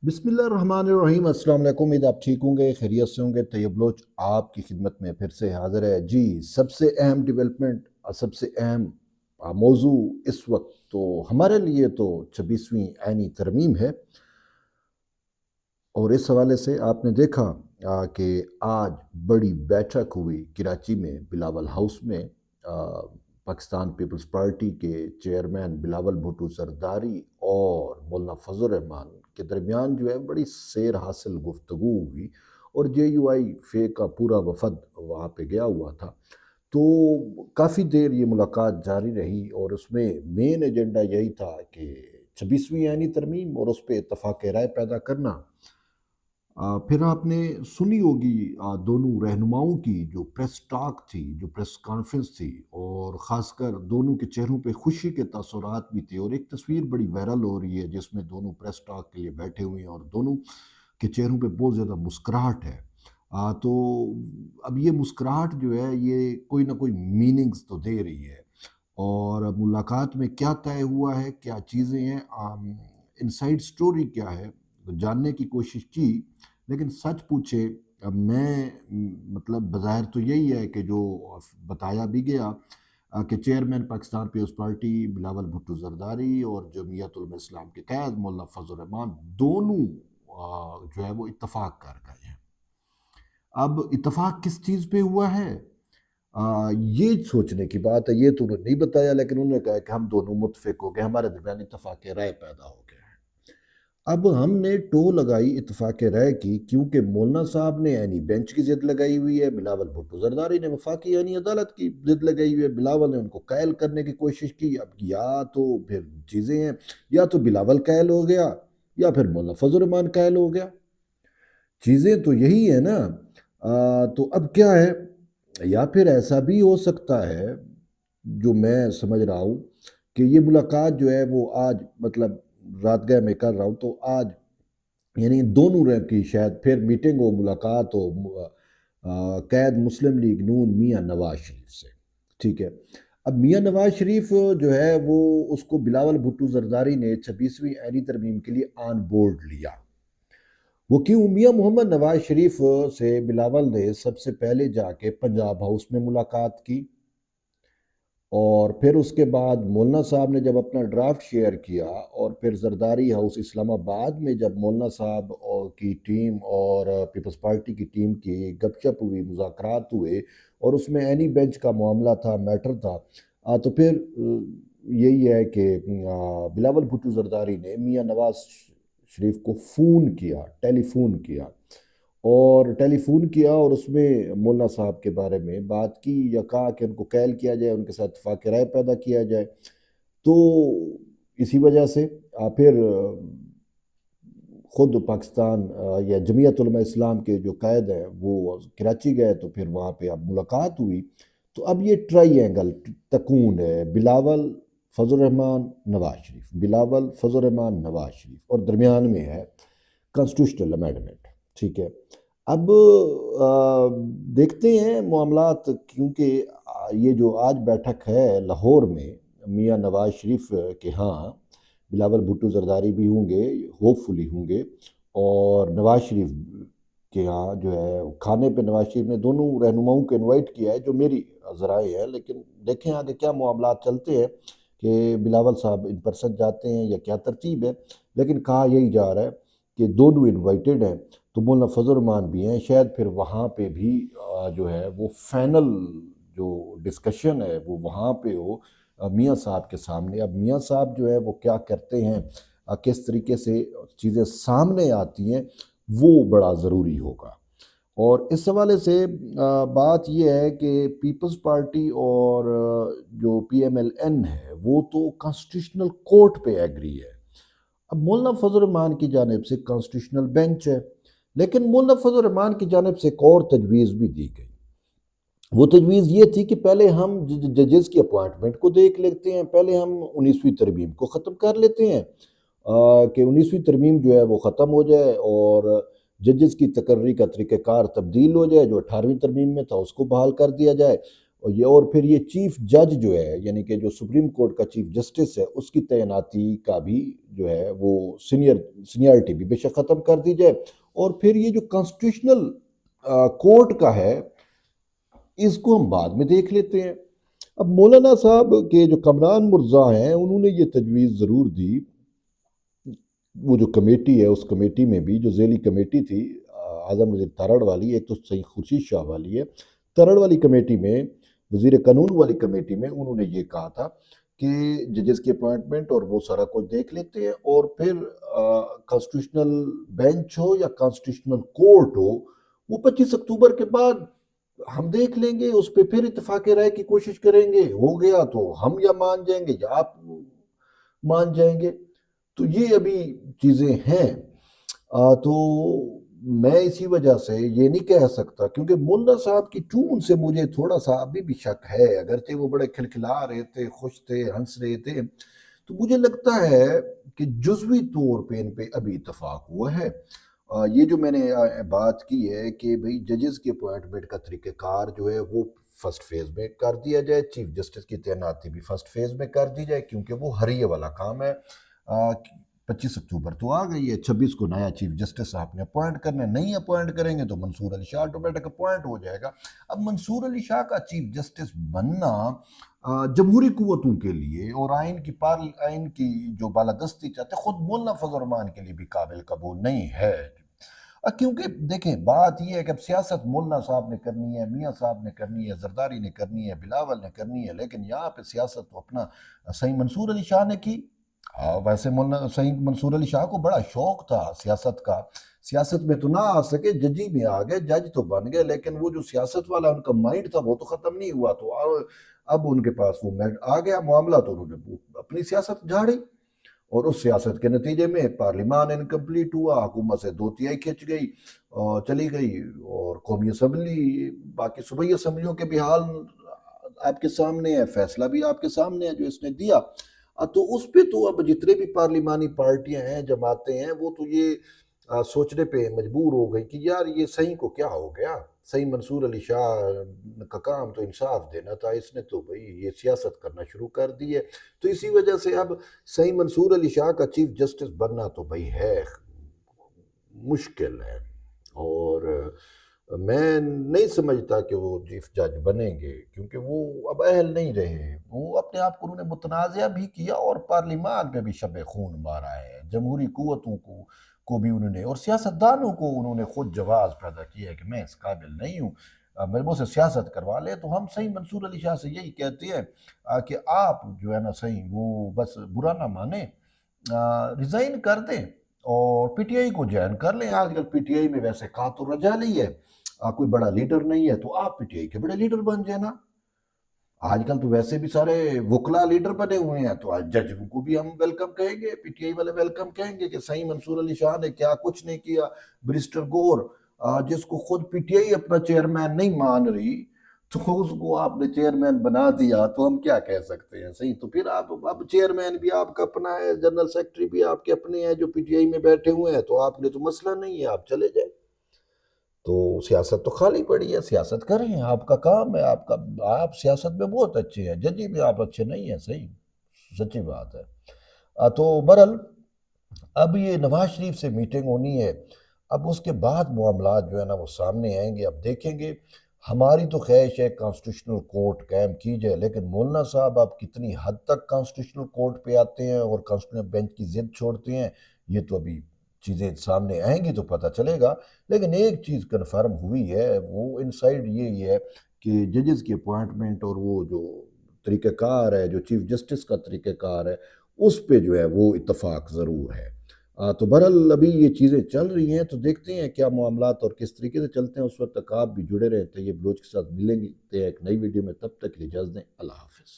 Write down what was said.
بسم اللہ الرحمن الرحیم۔ السلام علیکم، امید آپ ٹھیک ہوں گے، خیریت سے ہوں گے۔ طیب بلوچ آپ کی خدمت میں پھر سے حاضر ہے جی۔ سب سے اہم ڈیولپمنٹ اور سب سے اہم موضوع اس وقت تو ہمارے لیے تو 26ویں آئینی ترمیم ہے، اور اس حوالے سے آپ نے دیکھا کہ آج بڑی بیٹھک ہوئی کراچی میں بلاول ہاؤس میں۔ پاکستان پیپلز پارٹی کے چیئرمین بلاول بھٹو زرداری اور مولانا فضل الرحمان کے درمیان جو ہے بڑی سیر حاصل گفتگو ہوئی، اور جے یو آئی فے کا پورا وفد وہاں پہ گیا ہوا تھا۔ تو کافی دیر یہ ملاقات جاری رہی، اور اس میں مین ایجنڈا یہی تھا کہ 26ویں آئینی ترمیم اور اس پہ اتفاق رائے پیدا کرنا۔ پھر آپ نے سنی ہوگی دونوں رہنماؤں کی جو پریس ٹاک تھی، جو پریس کانفرنس تھی، اور خاص کر دونوں کے چہروں پہ خوشی کے تاثرات بھی تھے، اور ایک تصویر بڑی وائرل ہو رہی ہے جس میں دونوں پریس ٹاک کے لیے بیٹھے ہوئے ہیں اور دونوں کے چہروں پہ بہت زیادہ مسکراہٹ ہے۔ تو اب یہ مسکراہٹ جو ہے یہ کوئی نہ کوئی میننگز تو دے رہی ہے، اور ملاقات میں کیا طے ہوا ہے، کیا چیزیں ہیں، انسائڈ سٹوری کیا ہے، جاننے کی کوشش کی۔ لیکن سچ پوچھے میں مطلب بظاہر تو یہی ہے کہ جو بتایا بھی گیا کہ چیئرمین پاکستان پیپلز پارٹی بلاول بھٹو زرداری اور جمعیت علماء اسلام کے قائد مولانا فضل الرحمان دونوں جو ہے وہ اتفاق کر گئے ہیں۔ اب اتفاق کس چیز پہ ہوا ہے یہ سوچنے کی بات ہے، یہ تو انہوں نے نہیں بتایا، لیکن انہوں نے کہا کہ ہم دونوں متفق ہو گئے، ہمارے درمیان اتفاق رائے پیدا ہو گیا ہے۔ اب ہم نے ٹو لگائی اتفاق رائے کی، کیونکہ مولانا صاحب نے عینی بینچ کی ضد لگائی ہوئی ہے، بلاول بھٹو زرداری نے وفاقی عینی عدالت کی ضد لگائی ہوئی ہے، بلاول نے ان کو قائل کرنے کی کوشش کی۔ اب یا تو پھر چیزیں ہیں، یا تو بلاول قائل ہو گیا یا پھر مولانا فضل الرحمان قائل ہو گیا، چیزیں تو یہی ہے نا۔ تو اب کیا ہے، یا پھر ایسا بھی ہو سکتا ہے جو میں سمجھ رہا ہوں کہ یہ ملاقات جو ہے وہ آج مطلب رات گئے میں کر رہا ہوں، تو آج یعنی دونوں رنگ کی شاید پھر میٹنگ ہو، ملاقات ہو قائد مسلم لیگ نون میاں نواز شریف سے، ٹھیک ہے۔ اب میاں نواز شریف جو ہے وہ اس کو بلاول بھٹو زرداری نے 26ویں آئینی ترمیم کے لیے آن بورڈ لیا۔ وہ کیوں؟ میاں محمد نواز شریف سے بلاول نے سب سے پہلے جا کے پنجاب ہاؤس میں ملاقات کی، اور پھر اس کے بعد مولانا صاحب نے جب اپنا ڈرافٹ شیئر کیا، اور پھر زرداری ہاؤس اسلام آباد میں جب مولانا صاحب کی ٹیم اور پیپلز پارٹی کی ٹیم کی گپ شپ ہوئی، مذاکرات ہوئے، اور اس میں عینی بینچ کا معاملہ تھا، میٹر تھا، تو پھر یہی ہے کہ بلاول بھٹو زرداری نے میاں نواز شریف کو فون کیا، ٹیلی فون کیا، اور اس میں مولانا صاحب کے بارے میں بات کی، یا کہا کہ ان کو قائل کیا جائے، ان کے ساتھ اتفاق رائے پیدا کیا جائے۔ تو اسی وجہ سے پھر خود پاکستان یا جمعیت علماء اسلام کے جو قائد ہیں وہ کراچی گئے، تو پھر وہاں پہ اب ملاقات ہوئی۔ تو اب یہ ٹرائی اینگل تکون ہے، بلاول فضل الرحمان نواز شریف، بلاول فضل الرحمان نواز شریف، اور درمیان میں ہے کانسٹیٹیوشنل امینڈمنٹ، ٹھیک ہے۔ اب دیکھتے ہیں معاملات، کیونکہ یہ جو آج بیٹھک ہے لاہور میں میاں نواز شریف کے ہاں، بلاول بھٹو زرداری بھی ہوں گے، ہوپ فلی ہوں گے، اور نواز شریف کے ہاں جو ہے کھانے پہ نواز شریف نے دونوں رہنماؤں کو انوائٹ کیا ہے، جو میری ذرائع ہے، لیکن دیکھیں آگے کیا معاملات چلتے ہیں کہ بلاول صاحب ان پرسن جاتے ہیں یا کیا ترتیب ہے۔ لیکن کہا یہی جا رہا ہے کہ دونوں انوائٹڈ ہیں، تو مولانا فضل الرحمان بھی ہیں، شاید پھر وہاں پہ بھی جو ہے وہ فائنل جو ڈسکشن ہے وہ وہاں پہ ہو میاں صاحب کے سامنے۔ اب میاں صاحب جو ہے وہ کیا کرتے ہیں، کس طریقے سے چیزیں سامنے آتی ہیں، وہ بڑا ضروری ہوگا۔ اور اس حوالے سے بات یہ ہے کہ پیپلز پارٹی اور جو پی ایم ایل این ہے وہ تو کانسٹیٹیوشنل کورٹ پہ ایگری ہے۔ اب مولانا فضل الرحمان کی جانب سے کانسٹیٹیوشنل بینچ ہے، لیکن مولانا فضل الرحمان کی جانب سے ایک اور تجویز بھی دی گئی۔ وہ تجویز یہ تھی کہ پہلے ہم ججز کی اپوائنٹمنٹ کو دیکھ لیتے ہیں، پہلے ہم 19ویں ترمیم کو ختم کر لیتے ہیں، کہ 19ویں ترمیم جو ہے وہ ختم ہو جائے، اور ججز کی تقرری کا طریقہ کار تبدیل ہو جائے، جو 18ویں ترمیم میں تھا اس کو بحال کر دیا جائے، اور پھر یہ چیف جج جو ہے، یعنی کہ جو سپریم کورٹ کا چیف جسٹس ہے، اس کی تعیناتی کا بھی جو ہے وہ سینئرٹی بھی بے شک ختم کر دی جائے، اور پھر یہ جو کانسٹیٹیوشنل کورٹ کا ہے اس کو ہم بعد میں دیکھ لیتے ہیں۔ اب مولانا صاحب کے جو کمران مرزا ہیں انہوں نے یہ تجویز ضرور دی، وہ جو کمیٹی ہے اس کمیٹی میں بھی جو ذیلی کمیٹی تھی اعظم وزیر ترڑ والی، ایک تو سید خورشید شاہ والی ہے، ترڑ والی کمیٹی میں، وزیر قانون والی کمیٹی میں انہوں نے یہ کہا تھا کہ ججز کی اپوائنٹمنٹ اور وہ سارا کچھ دیکھ لیتے ہیں، اور پھر کانسٹیٹیوشنل بینچ ہو یا کانسٹیٹیوشنل کورٹ ہو، وہ 25 اکتوبر کے بعد ہم دیکھ لیں گے، اس پہ پھر اتفاق رائے کی کوشش کریں گے، ہو گیا تو ہم یا مان جائیں گے یا آپ مان جائیں گے۔ تو یہ ابھی چیزیں ہیں۔ تو میں اسی وجہ سے یہ نہیں کہہ سکتا، کیونکہ مولانا صاحب کی ٹون سے مجھے تھوڑا سا ابھی بھی شک ہے، اگرچہ وہ بڑے کھلکھلا رہے تھے، خوش تھے، ہنس رہے تھے، تو مجھے لگتا ہے کہ جزوی طور پہ ان پہ ابھی اتفاق ہوا ہے۔ یہ جو میں نے بات کی ہے کہ بھئی ججز کی اپوائنٹمنٹ کا طریقہ کار جو ہے وہ فرسٹ فیز میں کر دیا جائے، چیف جسٹس کی تعیناتی بھی فرسٹ فیز میں کر دی جائے، کیونکہ وہ حریہ والا کام ہے۔ 25 اکتوبر تو آ گئی ہے، 26 کو نیا چیف جسٹس صاحب نے اپوائنٹ کرنا ہے، نہیں اپوائنٹ کریں گے تو منصور علی شاہ آٹومیٹک اپوائنٹ ہو جائے گا۔ اب منصور علی شاہ کا چیف جسٹس بننا جمہوری قوتوں کے لیے اور آئین کی جو بالادستی چاہتے خود مولانا فضل الرحمان کے لیے بھی قابل قبول نہیں ہے، کیونکہ دیکھیں بات یہ ہے کہ اب سیاست مولانا صاحب نے کرنی ہے، میاں صاحب نے کرنی ہے، زرداری نے کرنی ہے، بلاول نے کرنی ہے، لیکن یہاں پہ سیاست تو اپنا صحیح منصور علی شاہ نے کی۔ ویسے مولانا صحیح منصور علی شاہ کو بڑا شوق تھا سیاست کا، سیاست میں تو نہ آ سکے، ججی میں آ گئے، جج تو بن گئے، لیکن وہ جو سیاست والا ان کا مائنڈ تھا وہ تو ختم نہیں ہوا، تو اب ان کے پاس وہ آ گیا معاملہ، تو انہوں نے اپنی سیاست جھاڑی، اور اس سیاست کے نتیجے میں پارلیمان انکمپلیٹ ہوا، حکومت سے 2/3 کھنچ گئی اور چلی گئی، اور قومی اسمبلی، باقی صوبائی اسمبلیوں کے بھی حال آپ کے سامنے ہے، فیصلہ بھی آپ کے سامنے ہے جو اس نے دیا۔ تو اس پہ تو اب جتنے بھی پارلیمانی پارٹیاں ہیں، جماعتیں ہیں، وہ تو یہ سوچنے پہ مجبور ہو گئی کہ یار یہ صحیح کو کیا ہو گیا، صحیح منصور علی شاہ کا کام تو انصاف دینا تھا، اس نے تو بھئی یہ سیاست کرنا شروع کر دی ہے۔ تو اسی وجہ سے اب صحیح منصور علی شاہ کا چیف جسٹس بننا تو بھئی ہے مشکل ہے، اور میں نہیں سمجھتا کہ وہ چیف جج بنیں گے، کیونکہ وہ اب اہل نہیں رہے، وہ اپنے آپ کو انہوں نے متنازع بھی کیا اور پارلیمان پہ بھی شب خون مارا ہے، جمہوری قوتوں کو بھی انہوں نے، اور سیاستدانوں کو انہوں نے خود جواز پیدا کیا ہے کہ میں اس قابل نہیں ہوں، میرے مجھ سے سیاست کروا لے۔ تو ہم صحیح منصور علی شاہ سے یہی کہتے ہیں کہ آپ جو ہے نا صحیح وہ بس برا نہ مانیں، ریزائن کر دیں اور پی ٹی آئی کو جوائن کر لیں۔ آج کل پی ٹی آئی میں ویسے قات و رجالی ہے، کوئی بڑا لیڈر نہیں ہے، تو آپ پی ٹی آئی کے بڑے لیڈر بن جائیں نا۔ آج کل تو ویسے بھی سارے وکلا لیڈر بنے ہوئے ہیں، تو آج جج کو بھی ہم ویلکم کہیں گے، پی ٹی آئی والے ویلکم کہیں گے کہ صحیح منصور علی شاہ نے کیا کچھ نہیں کیا۔ بریسٹر گور جس کو خود پی ٹی آئی اپنا چیئرمین نہیں مان رہی، تو اس کو آپ نے چیئرمین بنا دیا، تو ہم کیا کہہ سکتے ہیں؟ صحیح تو پھر آپ اب چیئرمین بھی آپ کا اپنا ہے، جنرل سیکرٹری بھی آپ کے اپنے ہیں جو پی ٹی آئی میں بیٹھے ہوئے ہیں، تو آپ نے تو مسئلہ نہیں ہے، آپ چلے جائیں۔ تو سیاست تو خالی پڑی ہے، سیاست کریں، آپ کا کام ہے، آپ سیاست میں بہت اچھے ہیں، ججی میں آپ اچھے نہیں ہیں، صحیح سچی بات ہے۔ تو برحال اب یہ نواز شریف سے میٹنگ ہونی ہے، اب اس کے بعد معاملات جو ہے نا وہ سامنے آئیں گے، اب دیکھیں گے۔ ہماری تو خواہش ہے کانسٹیٹیوشنل کورٹ قائم کی جائے، لیکن مولانا صاحب آپ کتنی حد تک کانسٹیٹیوشنل کورٹ پہ آتے ہیں اور کانسٹیٹیوشنل بینچ کی ضد چھوڑتے ہیں، یہ تو ابھی چیزیں سامنے آئیں گی تو پتہ چلے گا۔ لیکن ایک چیز کنفرم ہوئی ہے، وہ انسائیڈ یہی ہے کہ ججز کی اپوائنٹمنٹ اور وہ جو طریقہ کار ہے، جو چیف جسٹس کا طریقہ کار ہے، اس پہ جو ہے وہ اتفاق ضرور ہے۔ تو برحال ابھی یہ چیزیں چل رہی ہیں، تو دیکھتے ہیں کیا معاملات اور کس طریقے سے چلتے ہیں، اس وقت تک آپ بھی جڑے رہتے ہیں، یہ بلوچ کے ساتھ ملیں گے ایک نئی ویڈیو میں، تب تک اجازت دیں، اللہ حافظ۔